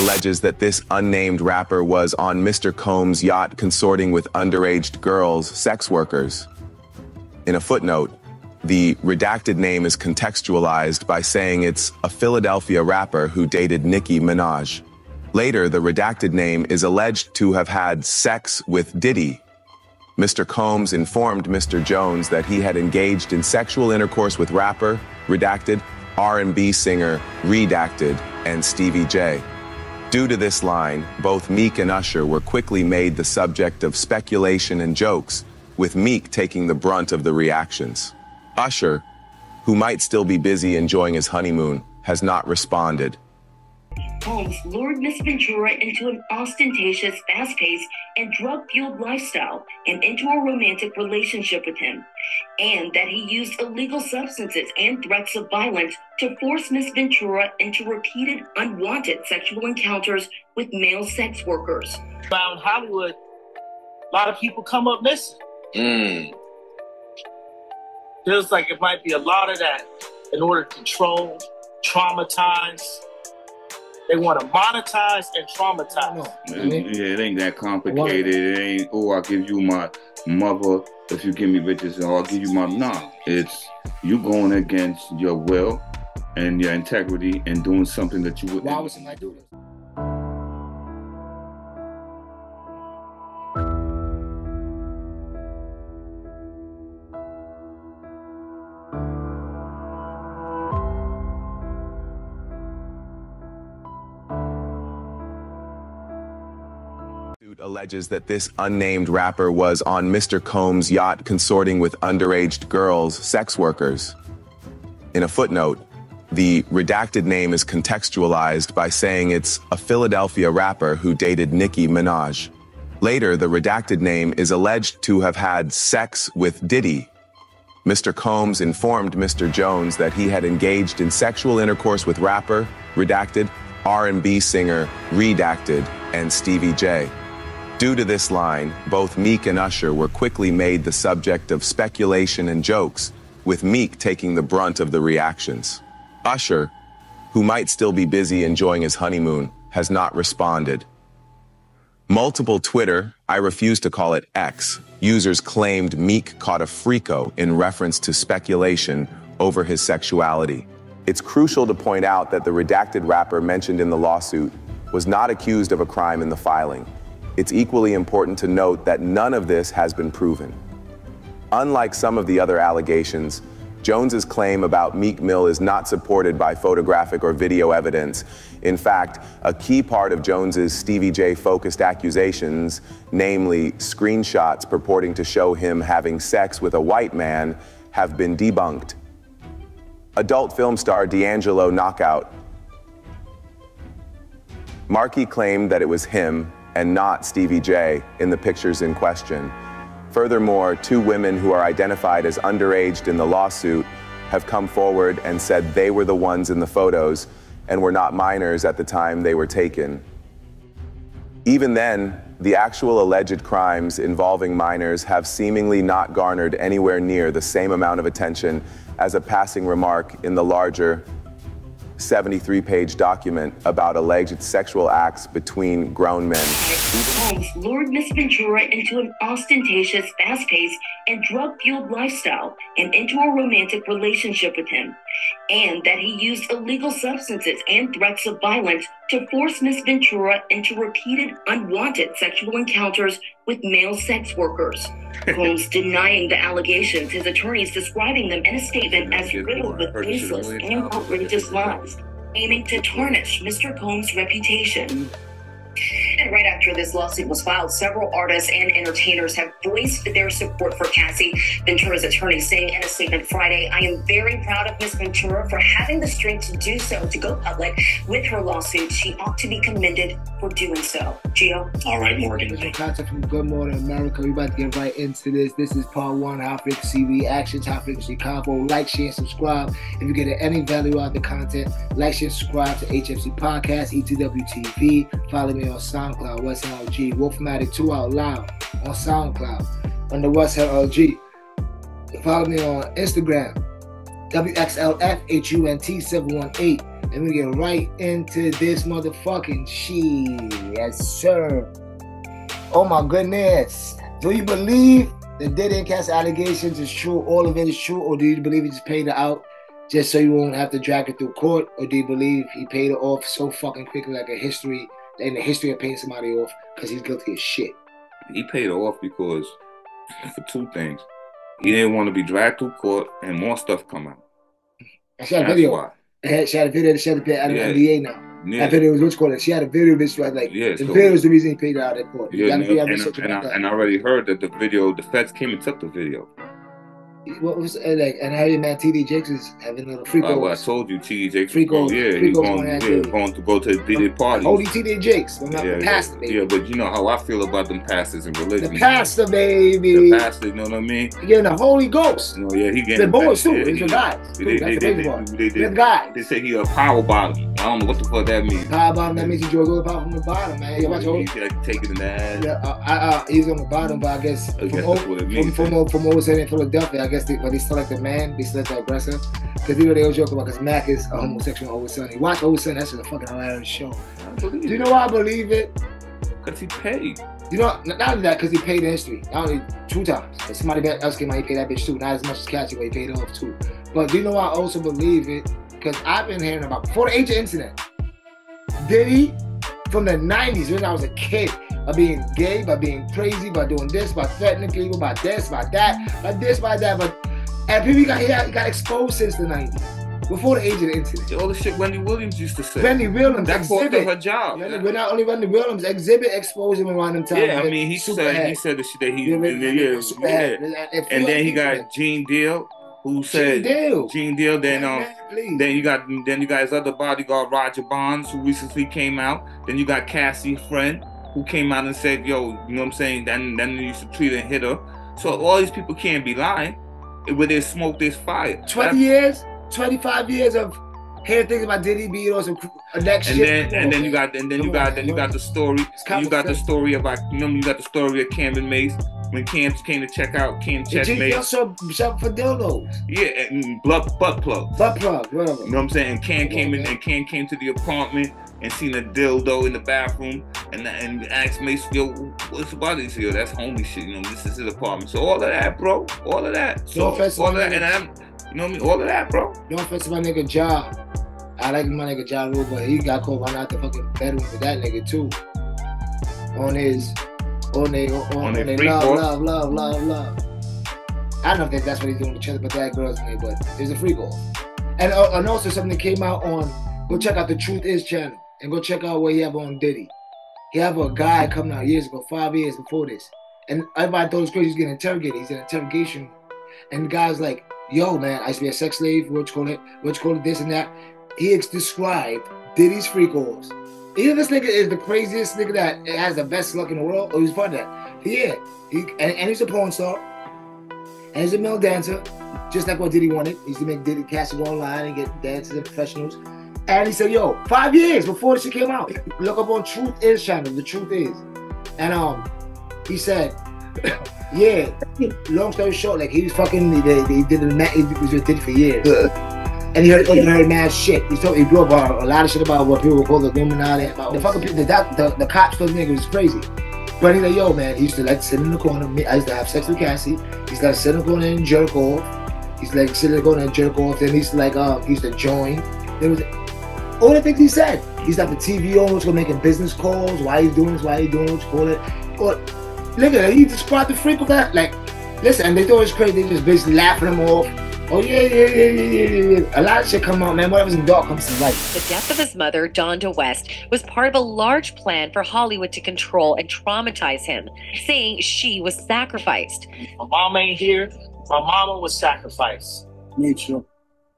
alleges that this unnamed rapper was on Mr. Combs' yacht consorting with underage girls, sex workers. In a footnote, the redacted name is contextualized by saying it's a Philadelphia rapper who dated Nicki Minaj. Later, the redacted name is alleged to have had sex with Diddy. Mr. Combs informed Mr. Jones that he had engaged in sexual intercourse with rapper, redacted, R&B singer, redacted, and Stevie J. Due to this line, both Meek and Usher were quickly made the subject of speculation and jokes, with Meek taking the brunt of the reactions. Usher, who might still be busy enjoying his honeymoon, has not responded. Combs lured Miss Ventura into an ostentatious, fast-paced, and drug-fueled lifestyle and into a romantic relationship with him, and that he used illegal substances and threats of violence to force Miss Ventura into repeated, unwanted sexual encounters with male sex workers. Around Hollywood, a lot of people come up missing. Feels like it might be a lot of that in order to control, traumatize. They want to monetize and traumatize. Yeah, it ain't that complicated. It ain't, oh, I'll give you my mother if you give me riches, or I'll give you my... Nah, it's you going against your will and your integrity and doing something that you wouldn't. Why would somebody do this? Alleges that this unnamed rapper was on Mr. Combs' yacht consorting with underage girls, sex workers. In a footnote, the redacted name is contextualized by saying it's a Philadelphia rapper who dated Nicki Minaj. Later, the redacted name is alleged to have had sex with Diddy. Mr. Combs informed Mr. Jones that he had engaged in sexual intercourse with rapper, redacted, R&B singer, redacted, and Stevie J. Due to this line, both Meek and Usher were quickly made the subject of speculation and jokes, with Meek taking the brunt of the reactions. Usher, who might still be busy enjoying his honeymoon, has not responded. Multiple Twitter, I refuse to call it X, users claimed Meek caught a freako in reference to speculation over his sexuality. It's crucial to point out that the redacted rapper mentioned in the lawsuit was not accused of a crime in the filing. It's equally important to note that none of this has been proven. Unlike some of the other allegations, Jones's claim about Meek Mill is not supported by photographic or video evidence. In fact, a key part of Jones's Stevie J-focused accusations, namely screenshots purporting to show him having sex with a white man, have been debunked. Adult film star D'Angelo Knockout Markey claimed that it was him and not Stevie J in the pictures in question. Furthermore, two women who are identified as underage in the lawsuit have come forward and said they were the ones in the photos and were not minors at the time they were taken. Even then, the actual alleged crimes involving minors have seemingly not garnered anywhere near the same amount of attention as a passing remark in the larger 73-page document about alleged sexual acts between grown men. Combs lured Miss Ventura into an ostentatious, fast-paced, and drug-fueled lifestyle and into a romantic relationship with him, and that he used illegal substances and threats of violence to force Miss Ventura into repeated, unwanted sexual encounters with male sex workers. Combs denying the allegations, his attorneys describing them in a statement as riddled with baseless and outrageous lies, aiming to tarnish Mr. Combs' reputation. And right after this lawsuit was filed, several artists and entertainers have voiced their support for Cassie. Ventura's attorney saying in a statement Friday, "I am very proud of Miss Ventura for having the strength to do so, to go public with her lawsuit. She ought to be commended for doing so." Gio? All right, Morgan. Content from Good Morning America. We're about to get right into this. This is part one, H.F.C reactions, H.F.C Chicago. Like, share, and subscribe. If you get any value out of the content, like, share, subscribe to H.F.C Podcast, ETWTV. Follow me on SoundCloud, Westside LG, Wolfmatic 2 Out Loud on SoundCloud, under Westside LG. Follow me on Instagram, WXLFHUNT718. And we get right into this motherfucking shit. Yes, sir. Oh my goodness. Do you believe the Diddy and Cass allegations is true? All of it is true? Or do you believe he just paid it out just so you won't have to drag it through court? Or do you believe he paid it off so fucking quickly, like in the history of paying somebody off because he's guilty as shit? He paid it off because, for two things. He didn't want to be dragged through court and more stuff come out. She had a video. Why. She had a video that she had to pay out of NBA now. Yeah. That video was what's called it. She had a video that she had the video was the reason he paid out of court. Yeah, and I already heard that the feds came and took the video. What was like? And how your man T.D. Jakes is having little freak well, I told you T.D. Jakes. He's going to go to the Diddy party. Holy T.D. Jakes, pastor, baby. Yeah, but you know how I feel about them pastors in religion. The pastor, baby. The pastor, you know what I mean? He getting the Holy Ghost. No, yeah, he getting the boys too. He's the guys. They say he a power bottom. I don't know what the fuck that means. Power bottom. That means he draws all the power from the bottom, man. He's like taking in the ass. Yeah, he's on the bottom, but I guess from what was said in Philadelphia, I guess they still like the man, they still like the aggressor. Because you know they always joke about because Mac is a homosexual Always Sunny. Watch Always Sunny, that's just a fucking hilarious show. Do you know why I believe it? Because he paid. You know, not only that, because he paid in history. Not only 2 times. Because somebody else came out, he paid that bitch too. Not as much as Cassie, but he paid off too. But do you know why I also believe it? Because I've been hearing about, before the age of internet, Diddy, from the 90s, when I was a kid, by being gay, by being crazy, by doing this, by threatening people, by this, by that, by this, by that, and people got exposed since the 90s, before the age of the internet. All the shit Wendy Williams used to say. Wendy Williams, that cost her job. We're not only Wendy Williams, Exhibit exposed him around them times. Yeah, I mean, he said the shit that he and then he got Gene Deal, who said Gene Deal. Then you got his other bodyguard Roger Bonds, who recently came out. Then you got Cassie Friend, who came out and said, yo, you know what I'm saying? Then they used to treat and hit her. So all these people can't be lying. Where there's smoke, there's fire. 25 years of hearing things about Diddy being on some next shit. And then you got the story. You got the story about you got the story of Cam and Mace when Cam came to check out Cam Mace. Also shop for dildos. Yeah, and butt plugs. Butt plug, whatever. You know what I'm saying? And Cam came to the apartment and seen a dildo in the bathroom and asked Mace, yo, what's about this here? That's homie shit, you know, this is his apartment. So all of that, bro. All of that. So all of that, and I'm, you know what I mean? All of that, bro. No offense to my nigga Ja. I like my nigga Ja Rule, but he got caught running out the fucking bedroom with that nigga too. On love. I don't know if that's what he's doing to each other, but that girl's name, but there's a freak off. And also something that came out on, go check out the Truth Is channel. And go check out what he have on Diddy. He have a guy coming out years ago, 5 years before this. And everybody thought it was crazy. He's getting interrogated. He's in an interrogation. And the guy's like, yo, man, I used to be a sex slave. What you call it, this and that. He described Diddy's freak offs. Either this nigga is the craziest nigga that has the best luck in the world, or he's part of that. Yeah. And he's a porn star. And he's a male dancer. Just like what Diddy wanted. He used to make Diddy Cassie go online and get dancers and professionals. And he said, yo, 5 years before this shit came out, look up on Truth Is channel, The Truth Is. And he said, yeah, long story short, like he was fucking, he was with Diddy for years. And he heard mad shit. He blew up a lot of shit about what people would call the Illuminati. The cops told the nigga was crazy. But he's like, yo, man, he used to like sit in the corner. I used to have sex with Cassie. He used to like sit in the corner and jerk off. He's like sit in the corner and jerk off. Then he's like, he used to join. There was all the things he said. He's got the TV on, was making business calls. Why you doing this? Why you doing what you call it? But look at it. He described the freak of that. Like, listen, and they thought it was crazy. They just basically laughing him off. Oh yeah. A lot of shit come out, man. Whatever's in dark comes to light. The death of his mother, Donda West, was part of a large plan for Hollywood to control and traumatize him, saying she was sacrificed. My mom ain't here. My mama was sacrificed. Me too.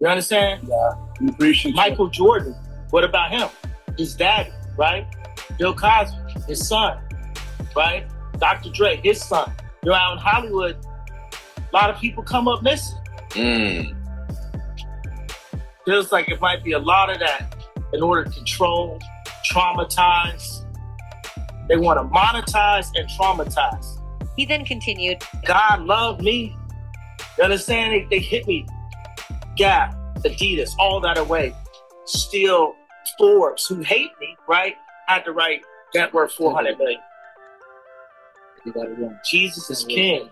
You understand? Yeah. Appreciate Michael Jordan. What about him? His daddy, right? Bill Cosby, his son, right? Dr. Dre, his son. You're out in Hollywood, a lot of people come up missing. Feels like it might be a lot of that in order to control, traumatize. They want to monetize and traumatize. He then continued, God loved me. You understand? They hit me. Gap, Adidas, all that away. still Forbes, who hate me, right, had to write net worth 400 million. Jesus is king.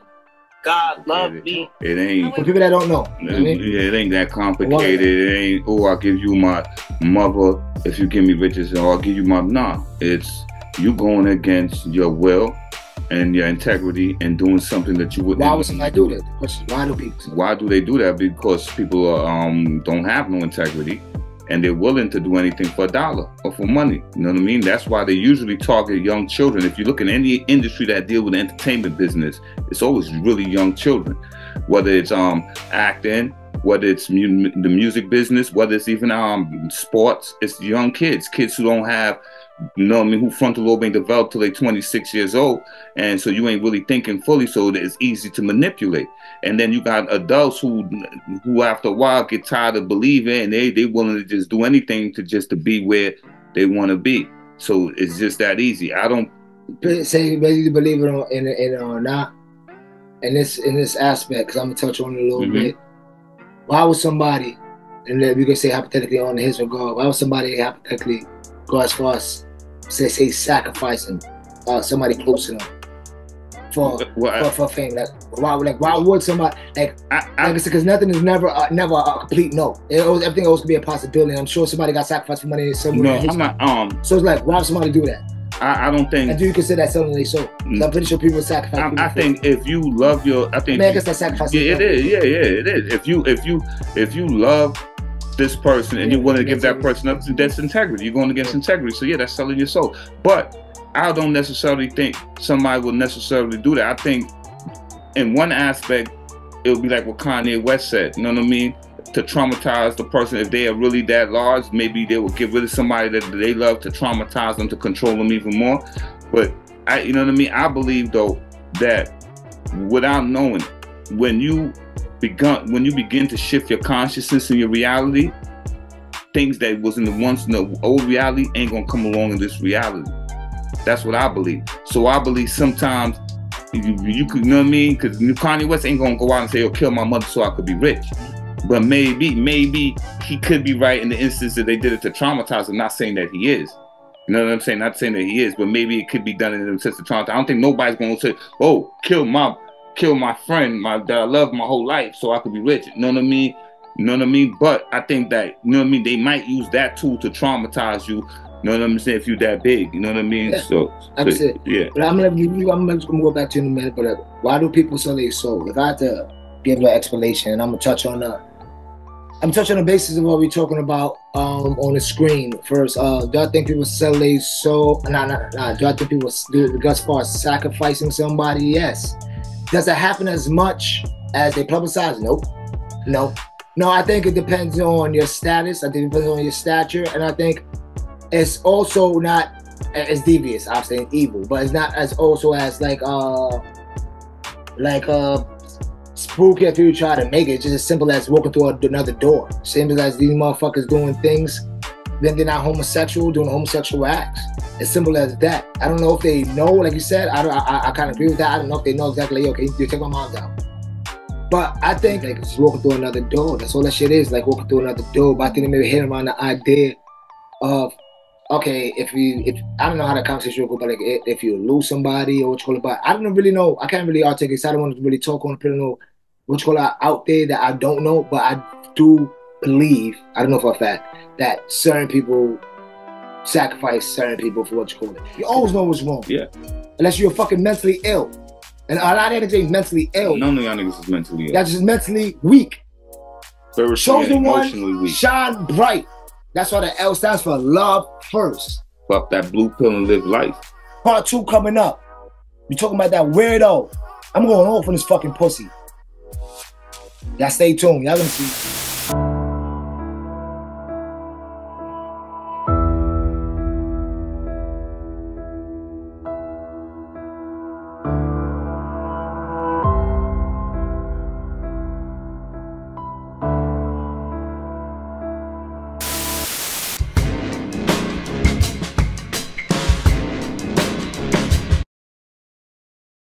God loved me. It ain't. For people that don't know. It ain't that complicated. It ain't, oh, I'll give you my mother if you give me riches, or I'll give you my, nah. It's you going against your will and your integrity and doing something that you wouldn't. Why would somebody do that? Why do people? Why do they do that? Because people don't have no integrity, and they're willing to do anything for $1 or for money. You know what I mean? That's why they usually target young children. If you look in any industry that deal with the entertainment business, it's always really young children. Whether it's acting, whether it's the music business, whether it's even sports, it's young kids who don't have, you know what I mean, who frontal lobe ain't developed till they're 26 years old. And so you ain't really thinking fully, so it's easy to manipulate. And then you got adults who after a while get tired of believing, and they willing to just do anything to be where they want to be. So it's just that easy. I don't say whether you believe it or not. In this aspect, because I'm gonna touch on it a little bit. Why would somebody, and we can say hypothetically on his regard, why would somebody hypothetically go as far as say sacrificing somebody close to them for fame? Why would somebody like I said, because nothing is never a complete no. Everything always could be a possibility. I'm sure somebody got sacrificed for money somewhere. No, I'm not. So it's like, why would somebody do that? I don't think. And do you consider that selling their soul? I'm pretty sure people sacrifice. I think if you love I guess that's sacrifice. Yeah, it is. Yeah, it is. If you love this person and you want to give that person up, that's integrity. You're going against integrity. So yeah, that's selling your soul. But I don't necessarily think somebody will necessarily do that. I think in one aspect, it would be like what Kanye West said. You know what I mean? To traumatize the person, if they are really that large, maybe they will get rid of somebody that they love to traumatize them, to control them even more. But you know what I mean? I believe though that without knowing, when you begin to shift your consciousness and your reality, things that was in the old reality ain't gonna come along in this reality. That's what I believe. So I believe sometimes you could, you know what I mean? Because Kanye West ain't gonna go out and say, "Oh, kill my mother so I could be rich." But maybe he could be right in the instance that they did it to traumatize him. Not saying that he is. You know what I'm saying? Not saying that he is, but maybe it could be done in the sense of traumatize. I don't think nobody's gonna say, "Oh, kill my friend that I love my whole life so I could be rich." You know what I mean? You know what I mean? But I think that, you know what I mean, they might use that tool to traumatize you. You know what I'm saying? If you're that big, you know what I mean? Yeah, so that's it. Yeah. But I'm gonna go back to you in a minute. But why do people sell their soul? If I had to give an explanation, and I'm gonna touch on the basis of what we're talking about on the screen first. Do I think people sell their soul? Nah. Do I think people do it as far as sacrificing somebody? Yes. Does it happen as much as they publicize? Nope. No, I think it depends on your status. I think it depends on your stature. And I think it's also not as devious. I'm saying evil, but it's not as also as like spooky if you try to make it. It's just as simple as walking through another door. Simple as these motherfuckers doing things, then they're not homosexual, doing homosexual acts. As simple as that. I don't know if they know, like you said, I kind of agree with that. I don't know if they know exactly, okay, you take my mom's out. But I think like just walking through another door. That's all that shit is, like walking through another door. But I think they maybe hit around the idea of, okay, if I don't know how that conversation will go, but like if you lose somebody or what you call it, but I don't really know. I can't really articulate. So I don't want to really talk on people know what you call it out there that I don't know, but I do believe, I don't know for a fact, that certain people sacrifice certain people for what you call it. You always know what's wrong. Yeah. Unless you're fucking mentally ill. And a lot of niggas ain't mentally ill. None of y'all niggas is mentally ill. That's just mentally weak. Chosen one, weak. Shine bright. That's why the L stands for love first. Fuck that blue pill and live life. Part 2 coming up. You talking about that weirdo. I'm going off on this fucking pussy. Y'all stay tuned. Y'all gonna see.